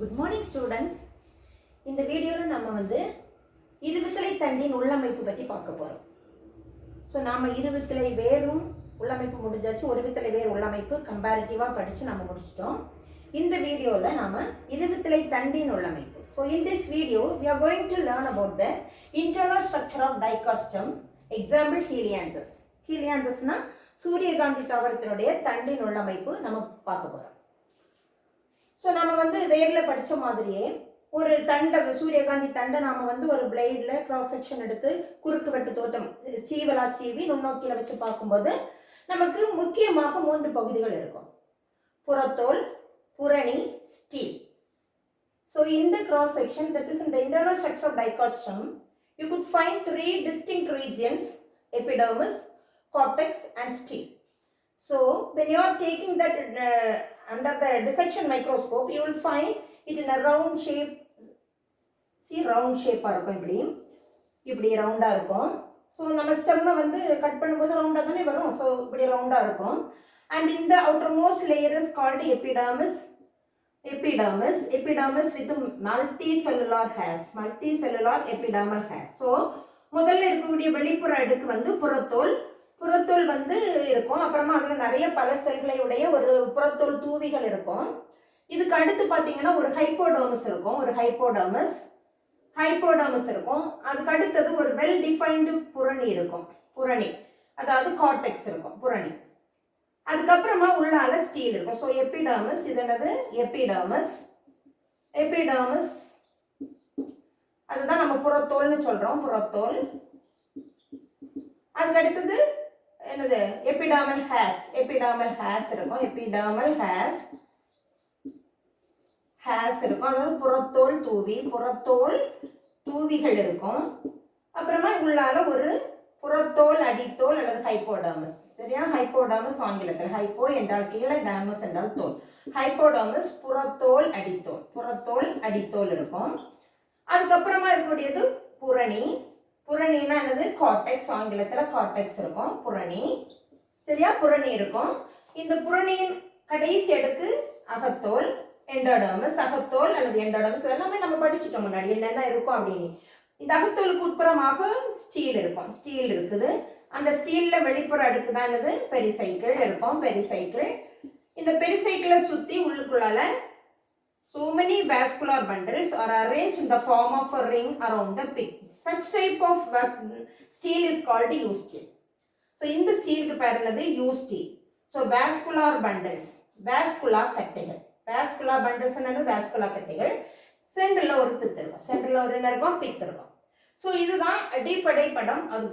Good morning students. இந்த வீடியோவில் நம்ம இருவித்திலை தண்டின் உள்ளமைப்பு பற்றி பார்க்க போகிறோம். ஸோ நாம் இருவித்திலை வேரும் உள்ளமைப்பு முடிஞ்சாச்சு. ஒரு வித்திலை வேர் உள்ளமைப்பு கம்பேரிட்டிவாக படித்து நம்ம முடிச்சிட்டோம். இந்த வீடியோவில் நாம் இருவித்திலை தண்டின் உள்ளமைப்பு. So in this video we are going to learn about the internal structure of dichostum. Example helianthus. Helianthusனா சூரியகாந்தி தாவரத்தினுடைய தண்டின் உள்ளமைப்பு நம்ம பார்க்க போகிறோம். ஸோ நம்ம வேரில் படித்த மாதிரியே ஒரு தண்டை சூரியகாந்தி தண்டை நாம் ஒரு பிளேடில் க்ராஸ் செக்ஷன் எடுத்து குறுக்கு வெட்டு தோட்டம் சீவலா சீவி நுண்ணோக்கியில் வச்சு பார்க்கும்போது நமக்கு முக்கியமாக 3 பகுதிகள் இருக்கும். புறத்தோல், புரணி, ஸ்டீல். ஸோ இந்த cross section, that is in the internal structure of dichostum, you could find 3 distinct regions: epidermis, cortex and steel. So when you are taking that under the dissection microscope, you will find it in a round shape. See, round shape இருக்கும், இப்படி ரவுண்டாக இருக்கும். So நம்ம ஸ்டெம்மை cut பண்ணும்போது ரவுண்டாக தானே வரும். So இப்படி ரவுண்டாக இருக்கும். And in the outermost layer is called epidermis. Epidermis with multicellular hairs. Multicellular epidermal hairs. So முதல்ல இருக்கக்கூடிய வெளிப்புற அடுக்கு புறத்தோல். புறத்தோல் இருக்கும். அப்புறமா அதில் நிறைய பல செல்களை உடைய ஒரு புறத்தோல் தூவிகள் இருக்கும். இதுக்கு அடுத்து பார்த்தீங்கன்னா ஒரு ஹைப்போடர்மஸ் இருக்கும். ஹைப்போடர்மஸ் இருக்கும். அதுக்கு அடுத்தது ஒரு வெல் டிஃபைன்டு புரணி இருக்கும். புரணி அதாவது கார்டெக்ஸ் இருக்கும். புரணி. அதுக்கப்புறமா உள்ளால ஸ்டீல் இருக்கும். ஸோ எபிடர்மஸ், இது என்னது எபிடர்மஸ். அதுதான் நம்ம புறத்தோல்னு சொல்றோம். புறத்தோல். அதுக்கு அடுத்தது என்னது எபிடர்மல் ஹேர்ஸ். இருக்கும். எபிடர்மல் ஹேர்ஸ் இருக்கும். அதாவது புறத்தோல் தூவிகள் இருக்கும். அப்புறமா உள்ளால ஒரு புறத்தோல் அடித்தோல் அல்லது ஹைப்போடர்மஸ். சரியா? ஹைப்போடர்மஸ் ஆங்கிலத்தில். ஹைப்போ என்றால் கீழே, டர்மஸ் என்றால் தோல். ஹைப்போடர்மஸ் புறத்தோல் அடித்தோல் இருக்கும். அதுக்கப்புறமா இருக்கக்கூடியது புரணி. புரணினா என்னது? கார்டெக்ஸ். ஆங்கிலத்தில் கார்டெக்ஸ் இருக்கும். புரணி. சரியா? புரணி இருக்கும். இந்த புரணியின் கடைசி அடுக்கு அகத்தோல், எண்டோடர்மஸ். அகத்தோல் அல்லது எண்டோடர்மஸ் எல்லாமே நம்ம படிச்சுட்டோம் முன்னாடி என்னென்ன இருக்கும் அப்படின்னு. இந்த அகத்தோலுக்கு உட்புறமாக ஸ்டீல் இருக்கும். ஸ்டீல் இருக்குது. அந்த ஸ்டீல்ல வெளிப்புற அடுக்கு தான் என்னது? பெரிசைக்கிள் இருக்கும். பெரிசைக்கிள். இந்த பெரிசைக்கிளை சுற்றி உள்ளுக்குள்ளால so many vascular bundles are arranged in the form of a ring around the pit. Such type of steel is called U steel. So in the steel க்கு பேர் என்னது? U steel. So vascular bundles, vascular கட்டைகள். vascular bundles என்னது? vascular கட்டைகள். சென்டர்ல ஒரு பித் இருக்கும். சென்டர்ல ஒரு என்ன இருக்கும்? பித் இருக்கும். So இதுதான் அடிப்படை படம். அது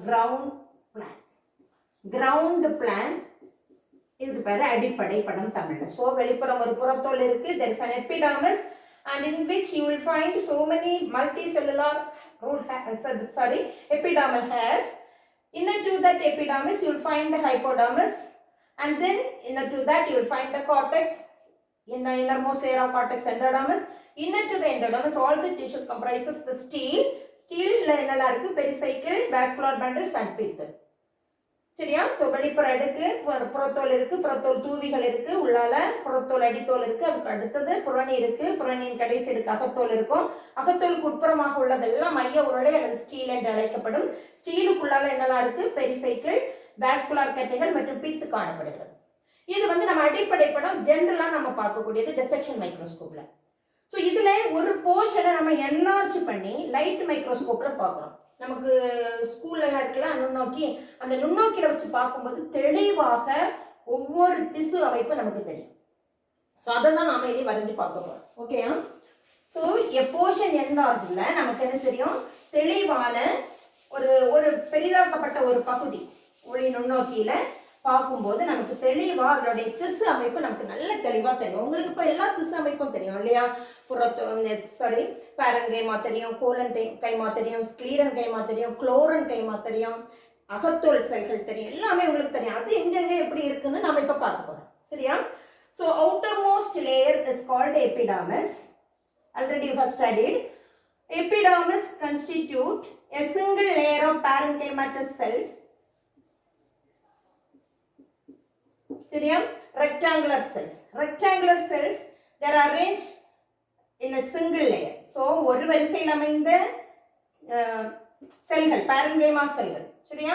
ground plan. இதுக்கு பேரு அடிப்படை படம் தமிழ்ல. சோ வெளிப்புறம் ஒரு புறத்தோல் இருக்கு. there is an epidermis and in which you will find so many multicellular epidermal hairs. Inner to that epidermis you will find the hypodermis, and then inner to that you will find the cortex. In the innermost layer of cortex, endodermis. Inner to the endodermis all the tissue comprises the steel. Steel என்னலாம் இருக்கு? Pericycle, vascular bundles and pith. சரியா? So வெளிப்புற அடுக்கு புறத்தோல் இருக்கு. புறத்தோல் தூவிகள் இருக்கு. உள்ளால புறத்தோல் அடித்தோல் இருக்கு. அதுக்கு அடுத்தது புரணி இருக்கு. புரணியின் கடைசி அடுக்கு அகத்தோல் இருக்கும். அகத்தோலுக்கு உட்புறமாக உள்ளதெல்லாம் மைய உருளை அல்லது ஸ்டீல் என்று அழைக்கப்படும். ஸ்டீலுக்குள்ளால என்னெல்லாம் இருக்கு? பெரிசைக்கிள், வாஸ்குலர் கட்டைகள் மற்றும் பித்து காணப்படுகிறது. இது நம்ம அடிப்படை படம் ஜென்ரலா நம்ம பார்க்கக்கூடியது டிசெக்ஷன் மைக்ரோஸ்கோப்ல. ஸோ இதுல ஒரு போர்ஷனை நம்ம என்லார்ஜ் பண்ணி லைட் மைக்ரோஸ்கோப்ல பார்க்குறோம். நமக்கு ஸ்கூல்ல எல்லாம் இருக்குல்ல நுண்ணோக்கி, அந்த நுண்ணோக்கில வச்சு பார்க்கும்போது தெளிவாக ஒவ்வொரு திசு அமைப்பு நமக்கு தெரியும். ஸோ அதை தான் நாம இனி வரைஞ்சி பார்க்க போறோம். ஓகேயா? ஸோ போர்ஷன் என்லார்ஜ்ல நமக்கு என்ன தெரியும்? தெளிவான ஒரு பெரிதாக்கப்பட்ட ஒரு பகுதி ஒளி நுண்ணோக்கியில பார்க்கும்போது நமக்கு தெளிவா அதனுடைய திசு அமைப்பு நமக்கு நல்ல தெளிவா தெரியும். உங்களுக்கு இப்ப எல்லா திசு அமைப்பும் தெரியும் இல்லையா? பேரன் கைமா தெரியும், கோலன் கைமா தெரியும், ஸ்க்ளீரன் கைமா தெரியும், குளோரன் கைமா தெரியும், அகத்தோல் செல்கள் தெரியும். எல்லாமே உங்களுக்கு தெரியும். அது எங்கெங்க எப்படி இருக்குன்னு நாம இப்ப பார்க்க போறோம். சரியா? So outermost layer is called epidermis. Already you have studied. Epidermis constitute a single layer of parenchymatous cells. சரியா? Rectangular cells. They are arranged in a single layer. So ஒரு வரிசையில் அமைந்த செல்கள் parenchyma செல்கள் சரியா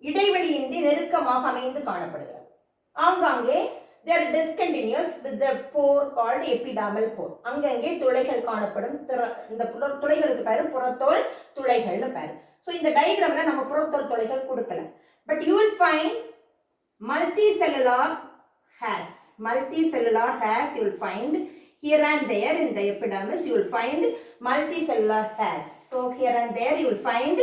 இடைவெளியின்றி நெருக்கமாக அமைந்து காணப்படுகிறது. ஆங்காங்கே they are discontinuous with the pore called epidermal pore. அங்கங்கே துளைகள் காணப்படும். இந்த துளைகளுக்கு பேரு புறத்தோல் துளைகள்னு பேரு. So இந்த டயகிராம்ல நம்ம புறத்தோல் துளைகள் கொடுக்கல. But you will find multicellular hairs. Multicellular hairs you will find here and there in the epidermis. You will find multicellular hairs. So here and there you will find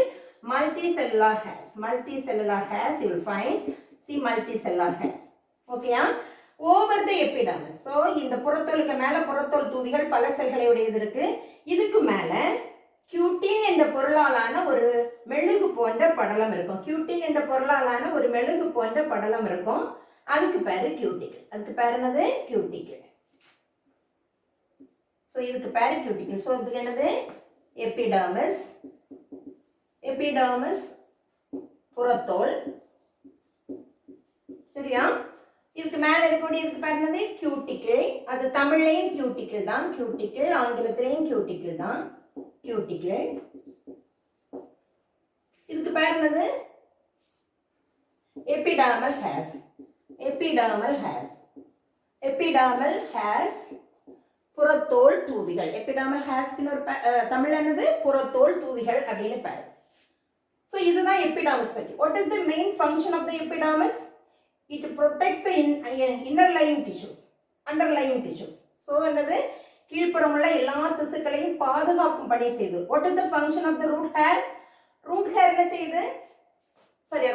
multicellular hairs. Multicellular hairs you will find. See multicellular hairs. Okay? Over the epidermis. So இந்த புறத்தோலுக்கு மேல புறத்தோல் தூவிகள் பல செல்களை உடையது இருக்கு. இதுக்கு மேல Quentin என்ற பொருளாலான ஒரு மெழுகு போன்ற படலம் இருக்கும். கியூட்டின் என்ற பொருளாலான ஒரு மெழுகு போன்ற படலம் இருக்கும். அதுக்கு பேரு கியூட்டிக்கிள். அதுக்கு பேர் என்னது கியூட்டிக்கிள். சோ இதுக்கு பேரு கியூட்டிக்கிள். சோ இதுக்கு என்னது எபிடர்மிஸ். எபிடர்மிஸ் புறத்தோல் சரியா இதுக்கு மேல இருக்கக்கூடிய இதுக்கு பேர் என்னது கியூட்டிக்கிள். அது தமிழ்லயும் கியூட்டிக்கிள் தான் கியூட்டிக்கிள் ஆங்கிலத்திலயும் கியூட்டிக்கிள் தான் கியூட்டிக்கிள். இதுக்கு பேர் என்னது epidermal hairs. Epidermal hairs. Epidermal hairs புறத்தோல் தூவிகள். எபிடர்மல் ஹேர்ஸ்க்கு ஒரு தமிழ் என்னது புறத்தோல் தூவிகள் அப்படின்னு பேர். சோ இதுதான் எபிடர்மிஸ் பற்றி. What is the main function of the epidermis? It protects the innerlying tissues, underlying tissues. So என்னது கீழ்ப்புறமுள்ள எல்லா திசுக்களையும் பாதுகாக்கும் பணி செய்து. What is the function of the root hair? Root hair என்ன செய்யுது?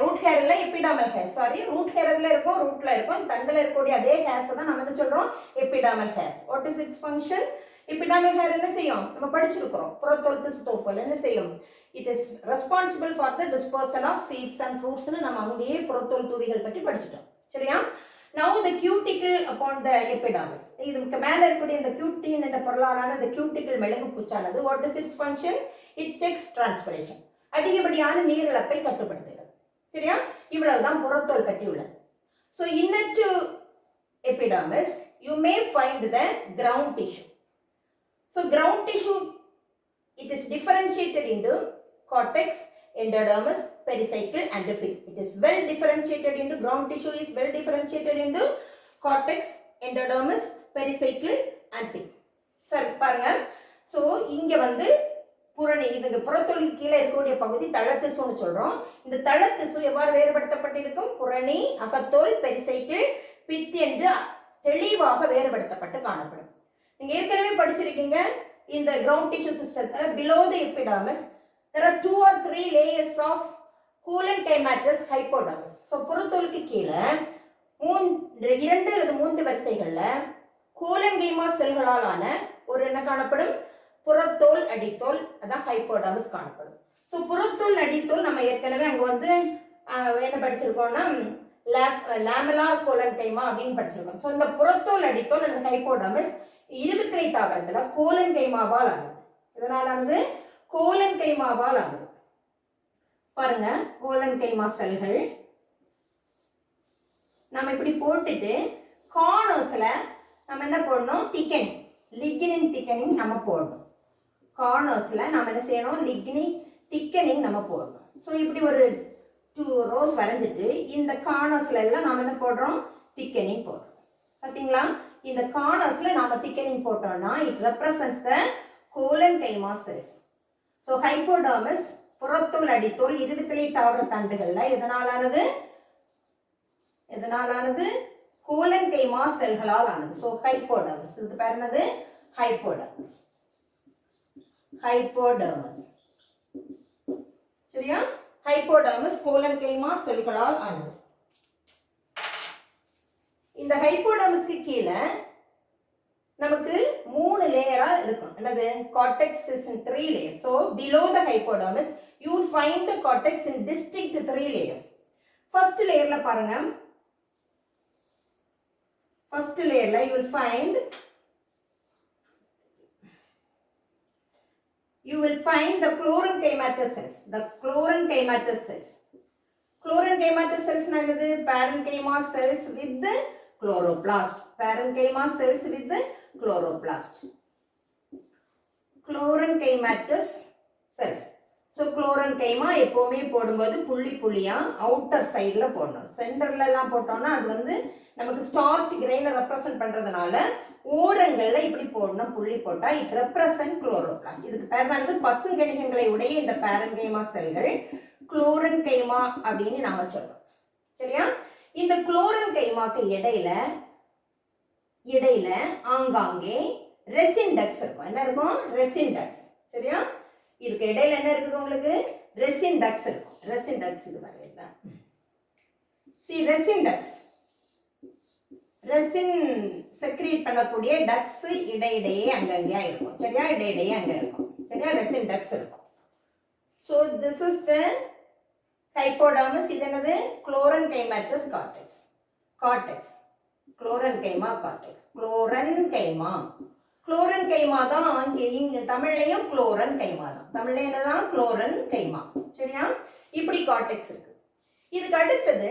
root hair இல்ல epidermal hair. root hair அதுல இருக்கும் rootல இருக்கும் தண்டுல இருக்கக்கூடிய அதே hairs தான் நாம என்ன சொல்றோம் epidermal hairs. What is its function? Epidermal hair என்ன செய்யும்? நம்ம படிச்சிருக்கோம். புறத்தோல் திசு தொகுப்பு என்ன செய்யும்? It is responsible for the dispersal of seeds and fruits னு நம்ம அங்கேயே புறத்தோல் தூவிகள் பற்றி படிச்சிட்டோம். சரியா? Now the cuticle upon the epidermis. இதுக்கு மேல இருக்கக்கூடிய இந்த cutin என்ற பொருளாலான இந்த cuticle மெழுகு பூச்சானது what is its function? It checks transpiration. அதிகப்படியான நீர் இழப்பை கட்டுப்படுத்துகிறது. சரியா? இவ்வளவுதான் புறத்தோல் பற்றி உள்ளது. So inner to epidermis you may find the ground tissue. So ground tissue it is differentiated into cortex, endodermis, pericycle and pith. It is well differentiated into ground tissue is well differentiated into cortex, endodermis, pericycle and pith. சரி பாருங்க. So இங்க வந்து புறணி இதுக்கு புறத்தோலுக்கு கீழே இருக்கக்கூடிய பகுதி தளத்திசுன்னு சொல்றோம். இந்த தளத்திசு எவ்வாறு வேறுபடுத்தப்பட்டிருக்கும்? புறணி, அகத்தோல், பெரிசைக்கிள், பித் என்று தெளிவாக வேறுபடுத்தப்பட்டு காணப்படும். நீங்க ஏற்கனவே படிச்சிருக்கீங்க இந்த கிரவுண்ட் டிஷ்யூ சிஸ்டத்துல below the epidermis there are 2 or 3 layers of collenchymatous hypodermis. So புறத்தோலுக்கு கீழே 2 அல்லது 3 வரிசைகள்ல collenchyma செல்களால் ஆன ஒரு என்ன காணப்படும்? புறத்தோல் அடித்தோல் அதான் ஹைப்போடர்மிஸ் காணப்படும். சோ புறத்தோல் அடித்தோல் நம்ம ஏற்கனவே அங்க வந்து என்ன படிச்சிருக்கோம்னா லாமெல்லார் collenchyma அப்படின்னு படிச்சிருக்கோம். சோ இந்த புறத்தோல் அடித்தோல் அல்லது ஹைப்போடர்மிஸ் இருவித்திலை தாவரத்துல collenchymaவால் ஆனது. இதனாலானது collenchymaவால் ஆனது. பாருங்க collenchyma செல்கள் நாம இப்படி போட்டுட்டு கார்னர்ஸ்ல நம்ம என்ன போடணும்? திக்கனிங், லிக்னின் திக்கனிங் நம்ம போடணும். கார்னர்ஸ்ல நாம என்ன செய்யணும்? லிக்னின் திக்கனிங் நம்ம போடணும். சோ இப்படி ஒரு 2 rows வரைஞ்சிட்டு இந்த கார்னர்ஸ்ல எல்லாம் நாம என்ன போடுறோம்? திக்கனிங் போடுறோம். பாத்தீங்களா? இந்த கார்னர்ஸ்ல நாம திக்கனிங் போட்டோம்னா it represents the collenchyma cells. So hypodermis புறத்தோல் அடித்தோல் இருவித்திலை தாவர தண்டுகள்ல எதனாலானது? collenchyma செல்களால் ஆனது. So hypodermis இதுக்கு பேர் என்னது? hypodermis. hypodermis சரியா? hypodermis collenchyma செல்களால் ஆனது. இந்த ஹைப்போடர்மிஸ்க்கு கீழே நமக்கு 3 லேயரா இருக்கும். என்னது? cortex is in 3 layers. So below the hypodermis you will find the cortex in distinct 3 layers. First layerல பாருங்க. First layerல you will find the chlorenchymatous cells. The chlorenchymatous cells. Chlorenchymatous cells என்னது? parenchyma cells with the chloroplast. Parenchyma cells with the chloroplast. Chlorenchymatous cells. So chlorenchyma எப்போவுமே போடும்போது புள்ளி புள்ளியாக outer சைடில் போடணும். சென்டர்லலாம் போட்டோம்னா அது வந்து நமக்கு ஸ்டார்ச் கிரெயினை ரெப்ரசன்ட் பண்ணுறதுனால ஓரங்களில் இப்படி போடணும். புள்ளி போட்டால் இட் ரெப்ரசன்ட் குளோரோபிளாஸ்ட். இதுக்கு பேர் தான் வந்து பசுங்கணிகங்களை உடைய இந்த பேரன்கைமா செல்கள் குளோரன்கைமா அப்படின்னு நாம சொல்றோம். சரியா? இந்த குளோரன்கைமாக்கு இடையில ஆங்காங்கே ரெசின் டக்ஸ் இருக்கும். என்ன இருக்கும்? Resin ducts. சரியா? இதுக்கு இடையில என்ன இருக்குது உங்களுக்கு? ரெசின் டக்ஸ் இருக்கும். ரெசின் டக்ஸ் இது பாருங்க. see resin ducts, resin secrete பண்ணக்கூடிய டக்ஸ் இடையிடையே அங்கங்கே இருக்கும். சரியா? இடையிடையே அங்க இருக்கும். சரியா? ரெசின் டக்ஸ் இருக்கும். so this is the hypodermis. இது என்னது? Chlorenchymatous cortex. Cortex chlorenchyma cortex. Chlorenchyma தான் இங்க தமிழ்லயும் குளோரன்கைமா தான். தமிழ்ல என்னதான்? குளோரன்கைமா. சரியா? இப்படி கார்டெக்ஸ் இருக்கு. இதுக்கு அடுத்தது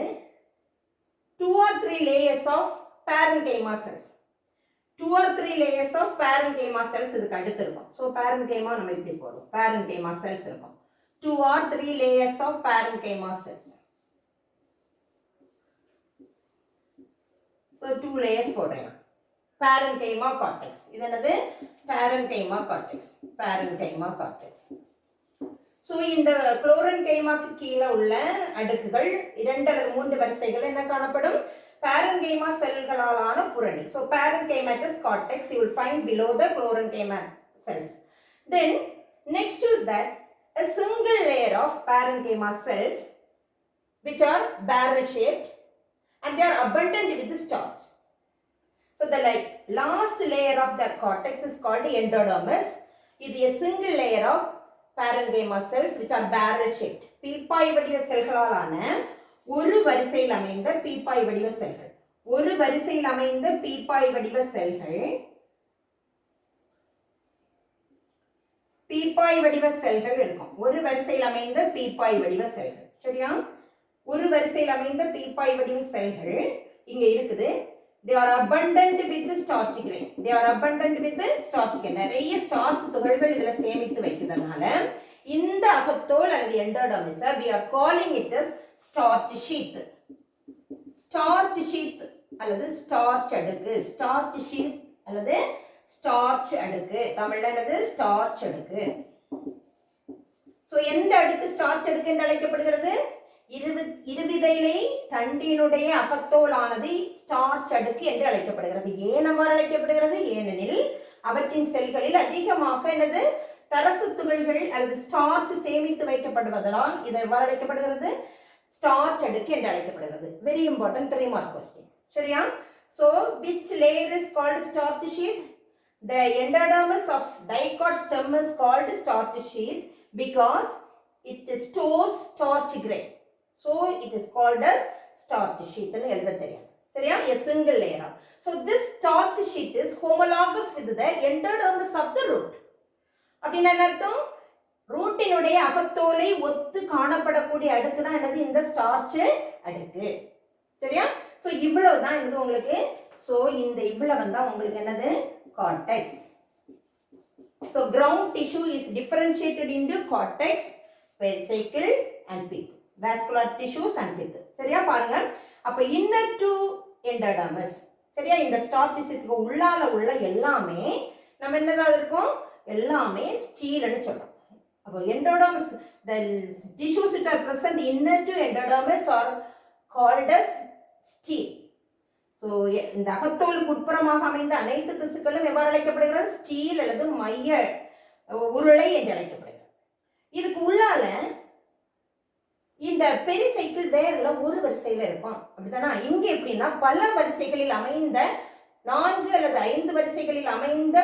2 or 3 layers of parenchyma cells. 2 or 3 layers of parenchyma cells இதுக்கு அடுத்து இருக்கும். ஸோ parenchyma நம்ம இப்படி போடுவோம். parenchyma cells இருக்கும். 2 or 3 layers of parenchyma cells. So 2 layers போடுறேன். parenchyma cortex. இது என்னது? parenchyma cortex. parenchyma cortex. So இந்த குளோரன்கைமாக்கு கீழே உள்ள அடுக்குகள் 2 அல்லது 3 வரிசைகள் என்ன காணப்படும்? parenchyma செல்களாலான புரணி. So parenchymatous cortex you will find below the parenchyma cells. Then next to that a single layer of parenchyma cells which are barrel shaped and they are abundant with the starch. So the last layer of the cortex is called endodermis. It is a single layer of parenchyma cells which are barrel shaped. பீப்பாய் வடிவ செல்களாலான ஒரு வரிசையில் அமைந்த பீப்பாய் வடிவ செல்கள். ஒரு வரிசையில் அமைந்த பீப்பாய் வடிவ செல்கள் பீப்பாய் வடிவ செல்கள் இருக்கும். ஒரு வரிசையில் அமைந்த பீப்பாய் வடிவ செல்கள். சரியா? ஒரு வரிசையில் அமைந்த பீப்பாய் வடிவ செல்கள் இங்க இருக்குது. they are abundant with the starch grain. they are abundant with the starch grain. நிறைய ஸ்டார்ச் துகள்கள் இதுல சேமித்து வைக்கிறதுனால இந்த அகத்தோல் அல்லது endodermis we are calling it as starch sheath. starch sheath அல்லது starch அடுக்கு. starch sheath அல்லது starch அடுக்கு. தமிழ்ல என்னது? starch அடுக்கு. சோ எந்த அடுக்கு starch அடுக்கு என்று அழைக்கப்படுகிறது? இருவிதையிலை தண்டினுடைய அகத்தோலானது ஸ்டார்ச் அடுக்கு என்று அழைக்கப்படுகிறது. ஏன் அவ்வாறு அழைக்கப்படுகிறது? ஏனெனில் அவற்றின் செல்களில் அதிகமாக என்னது? தரசு துகள்கள் அல்லது ஸ்டார்ச் சேமித்து வைக்கப்படுவதால் இது எவ்வாறு அழைக்கப்படுகிறது? ஸ்டார்ச் அடுக்கு என்று அழைக்கப்படுகிறது. Very important 3 mark question. சரியா? so which layer is called starch sheath? the endodermis of dicot stem is called starch sheath because it stores starch grain. So it is called as starch sheath னு எழுத தெரியும். சரியா? a single layer. So this starch sheath is homologous with the endodermis of the root. அப்படினா என்ன அர்த்தம்? ரூட்டினுடைய அகத்தோலை ஒத்து காணப்படக்கூடிய அடுக்கு தான் என்னது? இந்த ஸ்டார்ச் அடுக்கு. சரியா? சோ இவ்வளவு தான் என்னது உங்களுக்கு? சோ இந்த இவ்வளவு தான் உங்களுக்கு என்னது? cortex. So ground tissue is differentiated into cortex, pericycle and pith. vascular tissues and pith. சரியா? பாருங்க. அப்ப inner to endodermis. சரியா? இந்த ஸ்டார்ச் sheathக்கு உள்ளால உள்ள எல்லாமே நம்ம என்னதா இருக்கும்? எல்லாமே ஸ்டீல் னு சொல்றோம். அப்ப endodermis, the tissues which are present inner to endodermis are called as steel. So இந்த அகத்தோலுக்கு உட்புறமாக அமைந்த அனைத்து திசுக்களும் எவ்வாறு அழைக்கப்படுகிறது? ஸ்டீல் அல்லது மைய உருளை என்று அழைக்கப்படுகிறது. இதுக்கு உள்ளால இந்த பெரிசைக்கிள் வேர்ல ஒரு வரிசையில இருக்கும். அப்படிதானா? இங்க எப்படின்னா பல வரிசைகளில் அமைந்த 4 அல்லது 5 வரிசைகளில் அமைந்த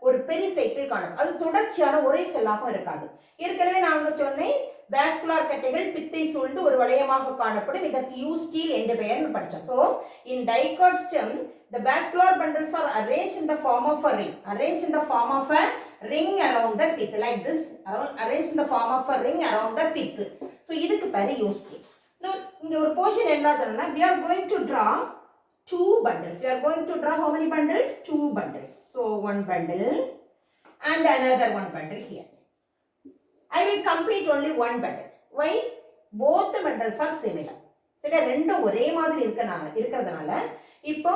ஒரு பெரிசைக்கிள் காணும். அது தொடர்ச்சியான ஒரே செல்லாக இருக்காது. ஏற்கனவே நாங்க சொன்னேன் வாஸ்குலார் கட்டைகள் பித்தை சூழ்ந்து ஒரு வளையமாக காணப்படும். இதற்கு யூஸ்டீல் என்ற பெயர் படிச்சோம். So in dicot stem the vascular bundles are arranged in the form of a ring. Arranged in the form of a ring around the pith like this. Arranged in the form of a ring around the pith. So இதுக்கு பேரு யூஸ்டீல். இங்க ஒரு portion என்னதுன்னா we are going to draw 2 bundles. We are going to draw how many bundles? 2 bundles. So one bundle and another one bundle here. I will complete only one bundle. Why? Both the bundles are similar. சரி, ரெண்டும் ஒரே மாதிரி இருக்கிறதுனால இப்போ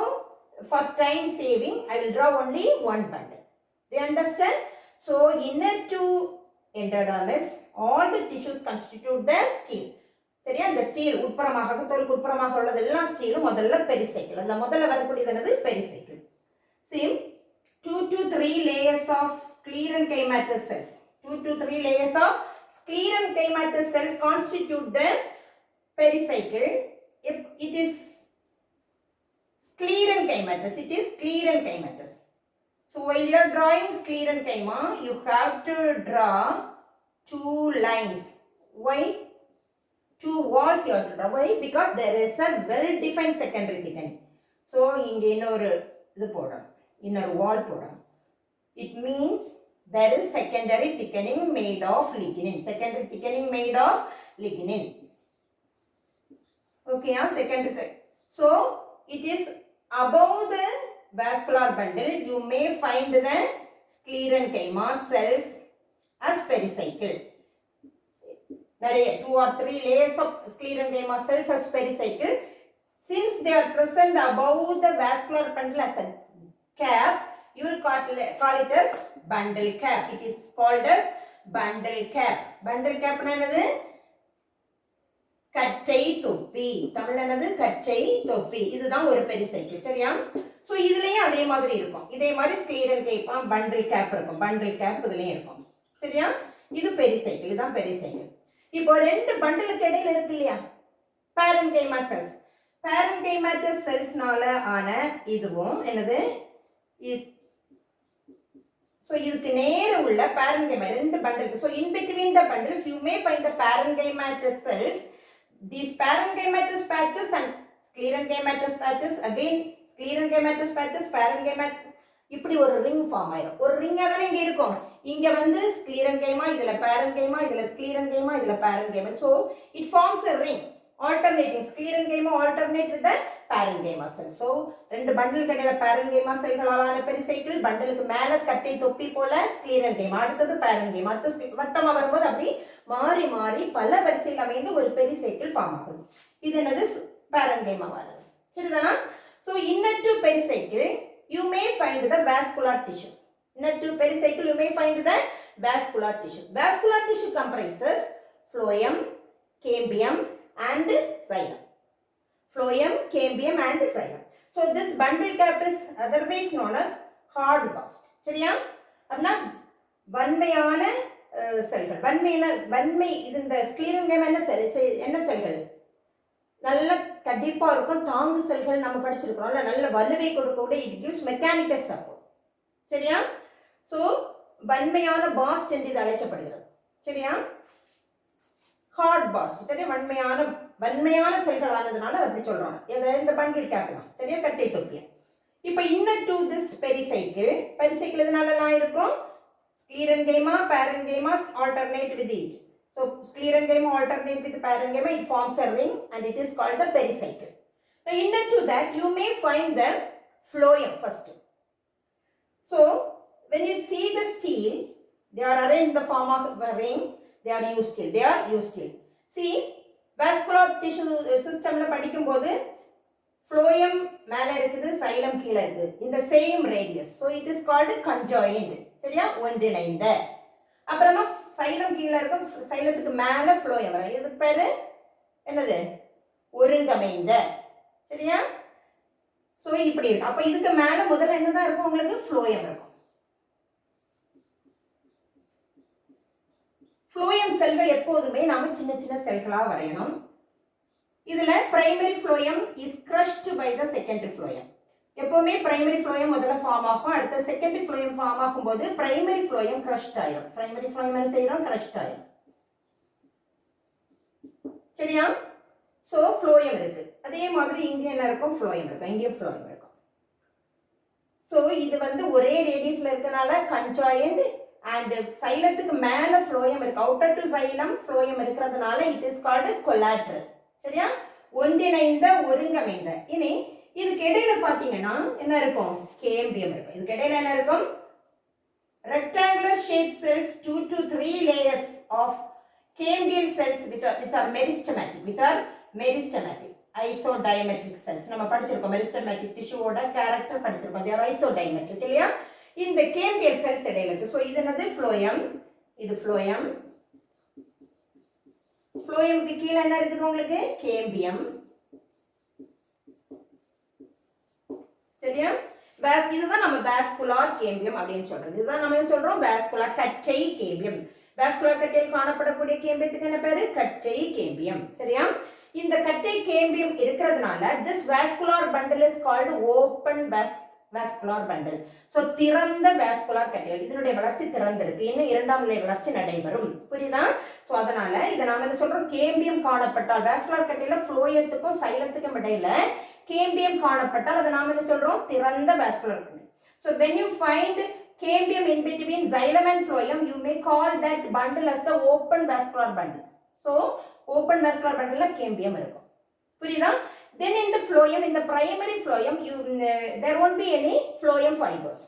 for time saving I will draw only one bundle. Do you understand? So inner to endodermis, all the tissues constitute the steel. சரியா, இந்த steel உட்புறமாக தோலுக்கு உட்புறமாக உள்ளது எல்லாம் ஸ்டீல். முதல்ல பெரிசைக்கிள், அதுல முதல்ல வரக்கூடியது என்னது? Pericycle. See, 2 to 3 layers of sclerenchymatous cells. 2 to 3 layers of sclerenchymatous cell constitute the pericycle. If it is sclerenchymatous, it is sclerenchymatous. So while you are drawing sclerenchyma, you have to draw two lines. Why? Two walls you have to draw. Why? Because there is a well defined secondary thickening. So இங்க இன்னொரு இது போடணும், இன்னொரு wall போடணும். It means there is secondary thickening made of lignin. Secondary thickening made of lignin. Okay, secondary. So it is above the vascular bundle. You may find the sclerenchyma cells as pericycle. There are 2 or 3 layers of sclerenchyma cells as pericycle. Since they are present above the vascular bundle as a cap, you will call it as bundle cap. It is called as bundle cap. Bundle cap என்னது? கட்டை தொப்பி. தமிழ்ல என்னது? கட்டை தொப்பி. இதுதான் ஒரு pericycle. சரியா? சோ இதுலயும் அதே மாதிரி இருக்கும். இதே மாதிரி ஸ்க்ளீரன்கைமா பண்டில் கேப் இருக்கும். பண்டில் கேப் இதுலயும் இருக்கும். சரியா? இது பெரிசைக்கிள். இதுதான் பெரிசைக்கிள். இப்போ ரெண்டு பண்டிலுக்கு இடையில இருக்கு இல்லையா? parenchyma cells. parenchymatous cellsனால ஆன இதுவும் என்னது? So இதுக்கு நேர உள்ள parenchyma ரெண்டு பண்டிலுக்கு. So in between the bundles you may find the parenchymatous cells. These parenchymatous patches and sclerenchymatous patches, again sclerenchymatous patches, parenchymatous, இப்படி ஒரு ரிங் ஃபார்ம் ஆயிடும். ஒரு ரிங்கா தானே இங்க இருக்கும். இங்க வந்து sclerenchyma, இதுல parenchyma, இதுல sclerenchyma, இதுல parenchyma. So it forms a ring alternating. sclerenchyma alternate with the parenchyma cell. So ரெண்டு பண்டிலுக்கு இடையில parenchyma செல்களாலான பெரிசைக்கிள், பண்டிலுக்கு மேல கட்டை தொப்பி போல sclerenchyma, அடுத்தது parenchyma, அடுத்து வட்டமா வரும்போது அப்படி மாறி மாறி பல வரிசையில் அமைந்து ஒரு பெரிசைக்கிள் ஃபார்ம் ஆகுது. இது என்னது? parenchyma வருது. சரிதானா? So inner to pericycle you may find the vascular tissues. Inner to pericycle you may find the vascular tissue. Vascular tissue comprises phloem, cambium and xylem. Phloem, cambium and xylem. So this bundle cap is otherwise known as hard bast. சரியா? அப்படின்னா வன்மையான செல்கள். வன்மை இது இந்த ஸ்க்ளீரன்கைமா என்ன செல்கள்? நல்ல கண்டிப்பா இருக்கும். தாங்கு செல்கள் நம்ம படிச்சிருக்கிறோம்ல, நல்ல வலுவை கொடுக்கக்கூடிய it gives mechanical support. சரியா? சோ வன்மையான பாஸ்ட் என்று இது அழைக்கப்படுகிறது. சரியா? Hard bast. சரியா? வன்மையான செல்கள் ஆனதுனால அப்படி சொல்றாங்க. இந்த பண்டில் கேப் தான். சரியா? கட்டை தொப்பி. இப்போ இன்னர் டு திஸ் பெரிசைக்கிள் இதனாலலாம் இருக்கும் sclerenchyma, parenchyma alternate with each. So sclerenchyma alternate with parenchyma, it forms a ring and it is called the pericycle. Now inner to that you may find the phloem first. So when you see the steel, they are arranged in the form of a ring. They are U steel. See, vascular tissue system la padikumbodhu phloem மேல இருக்குது, xylem கீழ இருக்கு. In the same radius. So it is called conjoined. சரியா? ஒன்றிணைந்த. அப்புறமா xylem கீழ இருக்கும், xylத்துக்கு மேல phloem வரும். இதுக்கு பேரு என்னது? ஒருங்கமைந்த. சரியா? சோ இப்படி இருக்கு. அப்ப இதுக்கு மேல முதல்ல என்னதான் இருக்கும்? உங்களுக்கு phloem இருக்கும். phloem செல்கள் எப்போதுமே நாம சின்ன சின்ன செல்களா வரையணும். இதுல primary phloem is crushed by the secondary phloem. எப்பவுமே primary phloem முதல்ல ஃபார்ம் ஆகும், அடுத்து secondary phloem ஃபார்ம் ஆகும்போது primary phloem crushed ஆயிடும். primary phloem என்ன செய்யறோம்? crushed ஆயிடும். சரியா? சோ phloem இருக்கு. அதே மாதிரி இங்க என்ன இருக்கும்? phloem இருக்கு. இங்க phloem இருக்கும். சோ இது வந்து ஒரே ரேடியஸ்ல இருக்கனால conjoined and xylத்துக்கு மேல phloem இருக்கு. outer to xylem phloem இருக்கிறதுனால it is called collateral. சரியா? ஒன்றிணைந்த ஒருங்கமைந்த. இனி இதுக்கு இடையில பாத்தீங்கன்னா என்ன இருக்கும்? கேம்பியம் இருக்கும். இதுக்கு இடையில என்ன இருக்கும்? rectangular shaped cells 2 to 3 layers of cambial cells which are meristematic isodiametric cells நம்ம படிச்சிருக்கோம் meristematic tissue ஓட character படிச்சிருக்கோம் they are isodiametric இல்லையா இந்த cambial cells இடையில இருக்கு so இது என்னது phloem இது phloem phloemக்கு கீழ என்ன இருக்குது உங்களுக்கு cambium சரியா இதுதான் நம்ம வாஸ்குலார் கேம்பியம் அப்படின்னு சொல்றது இதுதான் நம்ம என்ன சொல்றோம் வாஸ்குலார் கச்சை கேம்பியம் வாஸ்குலார் கட்டையில் காணப்படக்கூடிய கேம்பியத்துக்கு என்ன பேரு கச்சை கேம்பியம் சரியா இந்த கச்சை கேம்பியம் இருக்கிறதுனால this vascular bundle is called open vascular bundle so திறந்த வாஸ்குலார் கட்டைகள் இதனுடைய வளர்ச்சி திறந்திருக்கு இன்னும் இரண்டாம் நிலை வளர்ச்சி நடைபெறும் புரியுதா சோ அதனால இத நாம என்ன சொல்றோம் கேம்பியம் காணப்பட்டால் வாஸ்குலார் கட்டையில ஃப்ளோயத்துக்கும் சைலத்துக்கும் இடையில cambium காணப்பட்டால் அதை நாம என்ன சொல்றோம் திறந்த vascular bundle so when you find cambium in between xylem and phloem you may call that bundle as the open vascular bundle so open vascular bundle ல cambium இருக்கும் புரியுதா then in the phloem in the primary phloem there won't be any phloem fibers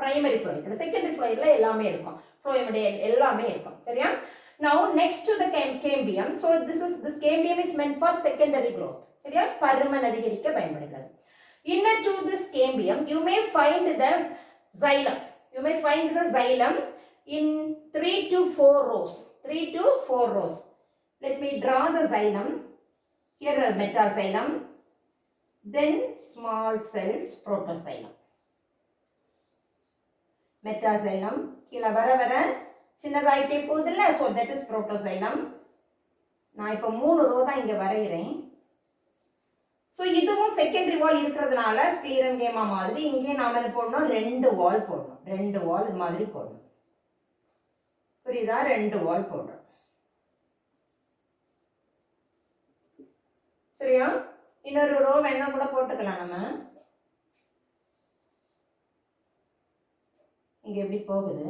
primary phloem the secondary phloem ல எல்லாமே இருக்கும் phloem எல்லாமே இருக்கும் சரியா now next to the cambium so this cambium is meant for secondary growth சரியா பருமன் அதிகரிக்க பயன்படுகிறது inner to this cambium you may find the xylem in 3 to 4 rows let me draw the xylem here a metaxylem then small cells protoxylem metaxylem கீழ வர சின்னதாயிட்டே போகுதுல்ல so that is protoxylem நான் இப்ப 3 row தான் இங்க வரையறேன் so இதுவும் secondary வால் இருக்குறதுனால ஸ்க்லீரன்கேமா மாதிரி இங்கே நாம என்ன போடணும் ரெண்டு வால் இது மாதிரி போடணும் புரியுதா ரெண்டு வால் போடுறோம் சரியா இன்னொரு ரோ வேணா கூட போட்டுக்கலாம் நம்ம இங்க எப்படி போகுது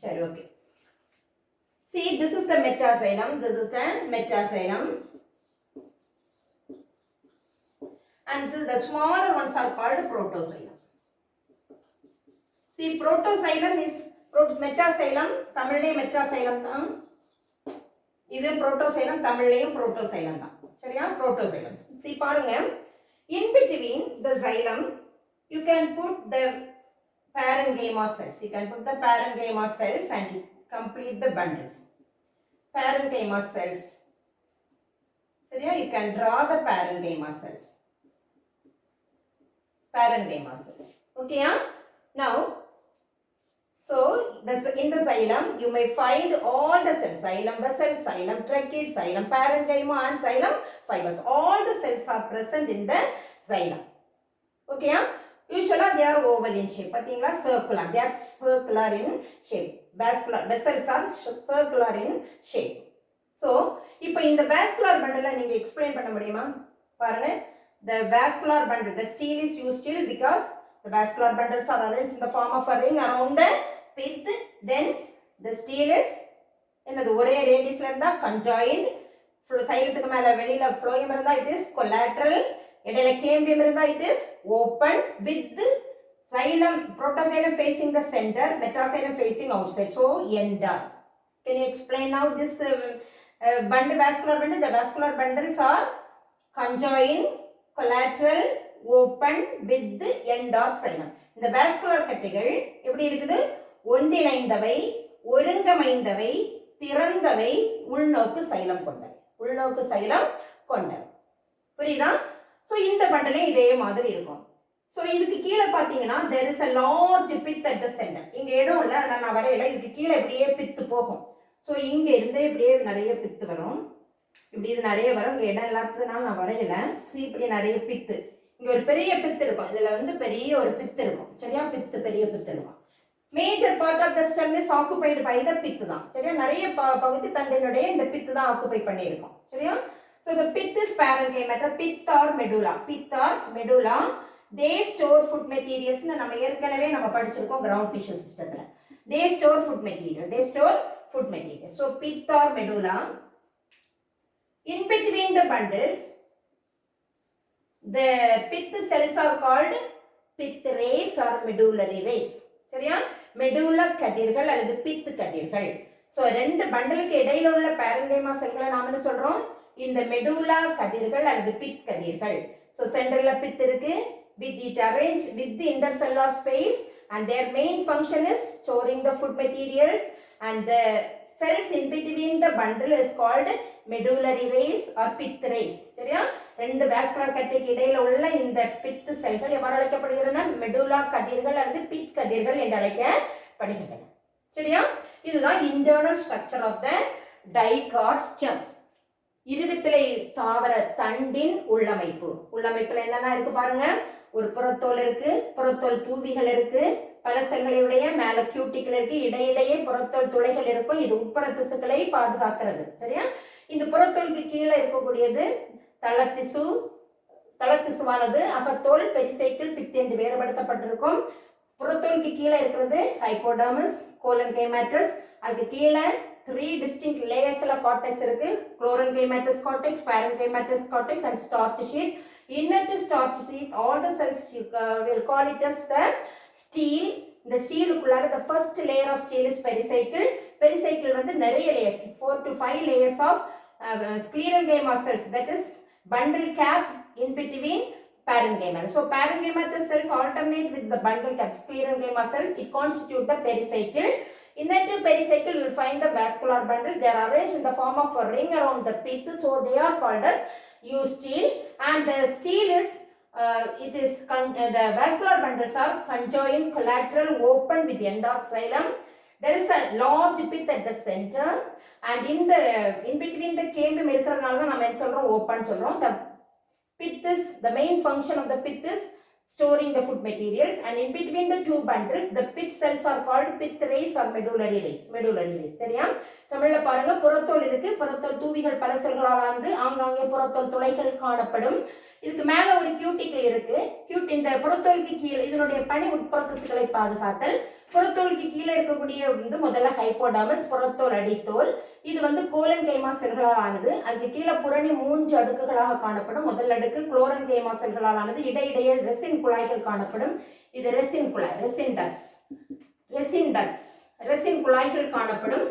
சரி okay see this is the metaxylem and the smaller ones are called protoxylem see protoxylem is metaxylem தமிழ்லயே metaxylem தான் இது protoxylem தமிழ்லயும் protoxylem தான் சரியா protoxylem see பாருங்க in between the xylem you can put the parenchyma cells and complete the bundles parenchyma cells சரியா you can draw the parenchyma cells okay now so in the xylem you may find all the cells xylem vessels xylem trachea xylem parenchyma and xylem fibers all the cells are present in the xylem okay usually they are oval in shape பாத்தீங்களா circular they are circular in shape vascular vessels are circular in shape so இப்போ இந்த vascular bundle நீங்க explain பண்ண முடியுமா பாருங்க the vascular bundle the stele is used still because the vascular bundles are arranged in the form of a ring around the pith then the stele is என்னது ஒரே ரேடியஸ்ல இருந்தா conjoined சைலத்துக்கு மேல வெளியில phloem இருந்தா it is collateral இடையில cambium இருந்தா it is open with xylem protoxylem facing the center metaxylem facing outside so end up can you explain now this bundle vascular bundle the vascular bundles are conjoined collateral open with end of xylem இந்த vascular கட்டிகள் எப்படி இருக்குது ஒன்றிணைந்தவை ஒருங்கமைந்தவை திறந்தவை உள்நோக்கு xylem கொண்டவை புரியுதா so இந்த பண்டலே இதே மாதிரி இருக்கும் so இதுக்கு கீழ பாத்தீங்கன்னா there is a large pith at the center இங்க இடம் இல்ல அதனால நான் வரையல இதுக்கு கீழ இப்படியே பித்து போகும் so இங்க இருந்து இப்படியே நிறைய பித்து வரும் இப்படி இது நிறைய வரும் இங்க இடம் இல்லாததுனால நான் வரையல see இப்படி நிறைய பித்து இங்க ஒரு பெரிய பித்து இருக்கும் இதுல வந்து பெரிய ஒரு பித்து இருக்கும் சரியா பெரிய பித்து இருக்கும் major part of the stem is occupied by the pith தான் சரியா நிறைய பகுதி தண்டினுடைய இந்த பித்து தான் ஆக்குபை பண்ணி இருக்கும் சரியா so the pith is parenchyma pith or medulla they store food materials நம்ம ஏற்கனவே நம்ம படிச்சிருக்கோம் ground tissue systemல they store food material so pith or medulla in between the bundles the pith cells are called pith rays or medullary rays. சரியா? Medulla கதிர்கள் அல்லது பித் கதிர்கள். So ரெண்டு பண்டலுக்கு இடையில உள்ள பேரன்கைமா செல்களை நாம் என்ன சொல்றோம்? இந்த மெடுலா கதிர்கள் அல்லது பித் கதிர்கள். ஸோ சென்டர்ல பித் இருக்கு, with it arranged with the intercellular space, and their main function is storing the food materials, and the cells in between the bundle is called medullary rays or pith rays. சரியா? ரெண்டு vascular கட்டைக்கு இடையில உள்ள இந்த பித் செல்கள் எவ்வாறு அழைக்கப்படுகின்றன? Medulla கதிர்கள் அல்லது பித் கதிர்கள் என்று அழைக்கப்படுகின்றன. சரியா? இதுதான் internal structure of the dicot stem. இருவித்திலை தாவர தண்டின் உள்ளமைப்பு. உள்ளமைப்புல என்னென்ன இருக்கு பாருங்க. ஒரு புறத்தோல் இருக்கு, புறத்தோல் தூவிகள் இருக்கு, பல செல்களுடைய மேல கியூட்டிகள் இருக்கு, இடையிடையே புறத்தோல் துளைகள் இருக்கும். இது உட்புற திசுக்களை பாதுகாக்கிறது. சரியா? இந்த புறத்தோலுக்கு கீழே இருக்கக்கூடியது தளத்திசு. தளத்திசுவானது அகத்தோல், பெரிசைக்கிள், பித் என்று வேறுபடுத்தப்பட்டிருக்கும். புறத்தோலுக்கு கீழே இருக்கிறது ஹைப்போடர்மஸ், கோலன்கைமேட்டஸ். அதுக்கு கீழே 3 distinct layers of cortex இருக்கு. Chlorenkymatous cortex, parenchymatous cortex and starch sheath. Inner to starch sheath, all the cells you will call it as the stele. இந்த ஸ்டீலுக்குள்ளார the first layer of stele is pericycle. Pericycle வந்து நிறைய layers, 4 to 5 layers of sclerenchyma cells, that is bundle cap in between parenchyma. So parenchymatous cells alternate with the bundle cap sclerenchyma cell. It constitute the pericycle. Inner to pericycle you will find the vascular bundles. They are arranged in the form of a ring around the pith, so they are called as eustele. And the stele is the vascular bundles are conjoined, collateral, open with the end of xylem. There is a large pith at the center, and in between the cambium இருக்கிறதுனால தான் நம்ம என்ன சொல்றோம்? Open சொல்றோம். The pith is the main function of the pith is storing the food materials, and in between the two bundles the pith cells are called pith rays or medullary rays. Medullary rays. சரியா? தமிழ்ல பாருங்க, புறத்தோல் இருக்கு, புறத்தோல் தூவிகள் பல செல்களால் ஆனது, ஆங்காங்கே புறத்தோல் துளைகள் காணப்படும். இதுக்கு மேல ஒரு கியூட்டிக்கல் இருக்கு. இந்த புறத்தோலுக்கு கீழே இதனுடைய பணி உட்புற திசுக்களை பாதுகாத்தல். புறத்தோலுக்கு கீழே இருக்கக்கூடிய வந்து முதல்ல ஹைப்போடர்மஸ், புறத்தோல் அடித்தோல். இது வந்து கோலன்கைமா செல்களால் ஆனது. அதுக்கு கீழே புறணி 3 அடுக்குகளாக காணப்படும். முதல் அடுக்கு குளோரன்கைமா செல்களால் ஆனது. இடையிடையே ரெசின் குழாய்கள் காணப்படும். இது ரெசின் குழாய், ரெசின் குழாய்கள் காணப்படும்.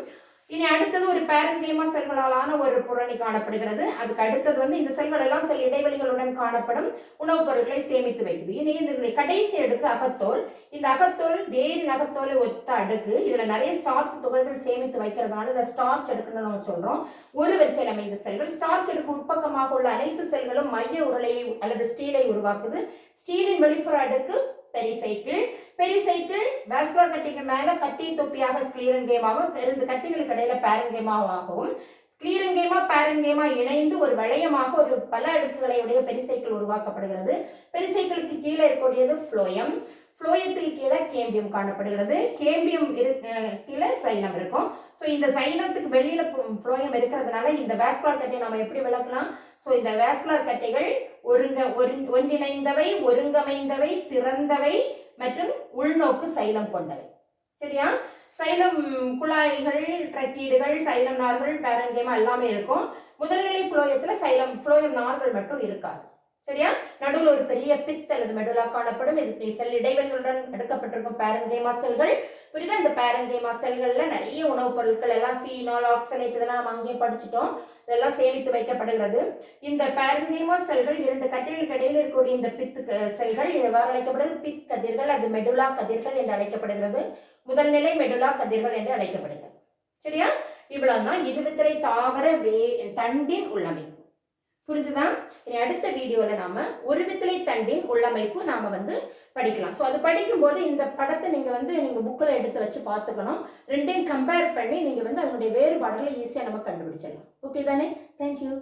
இனி அடுத்தது ஒரு பேரன்கைமா செல்களாலான ஒரு புறணி காணப்படுகிறது. அதுக்கு அடுத்தது வந்து இந்த செல்கள் எல்லாம் செல் இடைவெளிகளுடன் காணப்படும் உணவுப் பொருட்களை சேமித்து வைக்குது. இனி இதனுடைய கடைசி அடுக்கு அகத்தோல். இந்த அகத்தோல் வேரின் அகத்தோலை ஒத்த அடுக்கு. இதுல நிறைய ஸ்டார்ச் துகள்கள் சேமித்து வைக்கிறதுனால இந்த ஸ்டார்ச் அடுக்குன்னு நம்ம சொல்றோம். ஒரு வரிசையில் அமைந்த செல்கள். ஸ்டார்ச் அடுக்கு உட்பக்கமாக உள்ள அனைத்து செல்களும் மைய உருளையை அல்லது ஸ்டீலை உருவாக்குது. ஸ்டீலின் வெளிப்புற அடுக்கு பெரிசைக்கிள். பெரிசைக்கிள் வாஸ்குலர் கட்டிக்கு மேல கட்டி தொப்பியாக ஸ்க்ளீரன்கைமாவும், இரண்டு கட்டிகளுக்கு இடையில பேரன்கைமாவாகவும், ஸ்க்ளீரன்கைமா பேரன்கைமா இணைந்து ஒரு வளையமாக ஒரு பல அடுக்குகளை உடைய பெரிசைக்கிள் உருவாக்கப்படுகிறது. பெரிசைக்கிளுக்கு கீழே இருக்கக்கூடியது ஃப்ளோயம். ஃப்ளோயத்துக்கு கீழே கேம்பியம் காணப்படுகிறது. கேம்பியம் கீழே சைலம் இருக்கும். ஸோ இந்த சைலத்துக்கு வெளியில ஃப்ளோயம் இருக்கிறதுனால இந்த வாஸ்குலர் கட்டையை நம்ம எப்படி விளக்கலாம்? ஸோ இந்த வாஸ்குலர் கட்டைகள் ஒன்றிணைந்தவை, ஒருங்கமைந்தவை, திறந்தவை மற்றும் உள்நோக்கு சைலம் கொண்டவை. சரியா? சைலம் குழாய்கள், ட்ரக்கீடுகள், சைலம் நார்கள், பேரன்கைமா எல்லாமே இருக்கும். முதல்நிலை ஃப்ளோயத்துல ஃப்ளோயம் நார்கள் மட்டும் இருக்காது. சரியா? நடுவில் ஒரு பெரிய பித் அல்லது மெடுலா காணப்படும். இது செல் இடைவெளிகளுடன் எடுக்கப்பட்டிருக்கும் பேரன்கைமா செல்கள். புரியுதா? இந்த பேரன்கைமா செல்கள்ல நிறைய உணவுப் பொருட்கள் எல்லாம் ஃபீனால், ஆக்சலேட் இதெல்லாம் நம்ம அங்கேயே படிச்சுட்டோம். இதெல்லாம் சேமித்து வைக்கப்படுகிறது. இந்த பேரன்கைமா செல்கள் இரண்டு கட்டிகளுக்கு இடையில் இருக்கக்கூடிய இந்த பித் செல்கள் எவ்வாறு அழைக்கப்படுகிறது? பித் கதிர்கள், அது மெடுலா கதிர்கள் என்று அழைக்கப்படுகிறது. முதல்நிலை மெடுலா கதிர்கள் என்று அழைக்கப்படுகிறது. சரியா? இவ்வளவுதான் இருவித்திலை தாவர தண்டின் உள்ளமைப்பு. புரிஞ்சுதான்? இனி அடுத்த வீடியோல நாம ஒருவித்திலை தண்டின் உள்ளமைப்பு நாம வந்து படிக்கலாம். ஸோ அது படிக்கும்போது இந்த படத்தை நீங்க புக்கில் எடுத்து வச்சு பார்த்துக்கணும். ரெண்டையும் கம்பேர் பண்ணி நீங்க வந்து அதனுடைய வேறுபாடுகளை ஈஸியாக நம்ம கண்டுபிடிச்சிடலாம். ஓகே தானே? தேங்க்யூ.